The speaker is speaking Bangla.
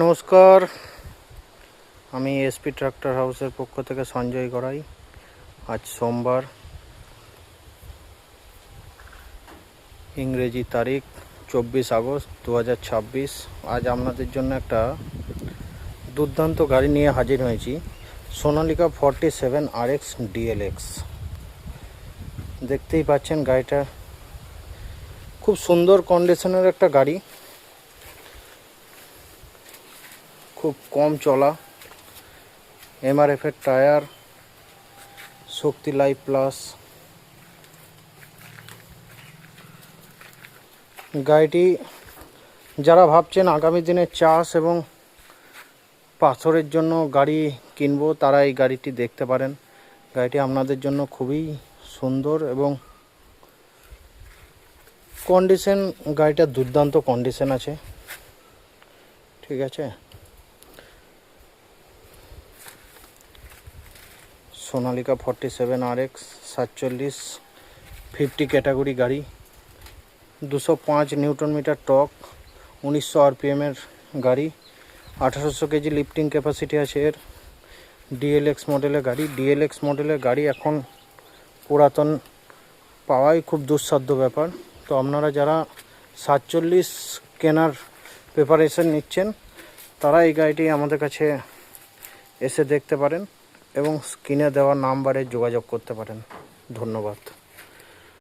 নমস্কার, আমি এসপি ট্রাক্টর হাউসের পক্ষ থেকে সঞ্জয় গড়াই। আজ সোমবার, ইংরেজি তারিখ 24 আগস্ট 2026। আজ আপনাদের জন্য একটা দুর্দান্ত গাড়ি নিয়ে হাজির হয়েছি, সোনালিকা 47 RX DLX। দেখতেই পাচ্ছেন গাড়িটা খুব সুন্দর কন্ডিশনের একটা গাড়ি, খুব কম চলা, MRF-এর টায়ার, শক্তি লাইফ প্লাস। গাড়িটি যারা ভাবছেন আগামী দিনে চাষ এবং পাথরের জন্য গাড়ি কিনবো, তারা এই গাড়িটি দেখতে পারেন। গাড়িটি আপনাদের জন্য খুবই সুন্দর এবং কন্ডিশন, গাড়িটা দুর্দান্ত কন্ডিশন আছে, ঠিক আছে। সোনালিকা 47 RX 47 50 ক্যাটাগরি গাড়ি, 205 নিউটন মিটার টর্ক, 1900 RPM-এর গাড়ি, 1800 কেজি লিফটিং ক্যাপাসিটি আছে এর। DLX মডেলের গাড়ি। DLX মডেলের গাড়ি এখন পুরাতন পাওয়াই খুব দুঃসাধ্য ব্যাপার। তো আপনারা যারা 47 কেনার প্রিপারেশন নিচ্ছেন, তারা এই গাড়িটি আমাদের কাছে এসে দেখতে পারেন এবং স্ক্রিনে দেওয়া নাম্বারে যোগাযোগ করতে পারেন। ধন্যবাদ।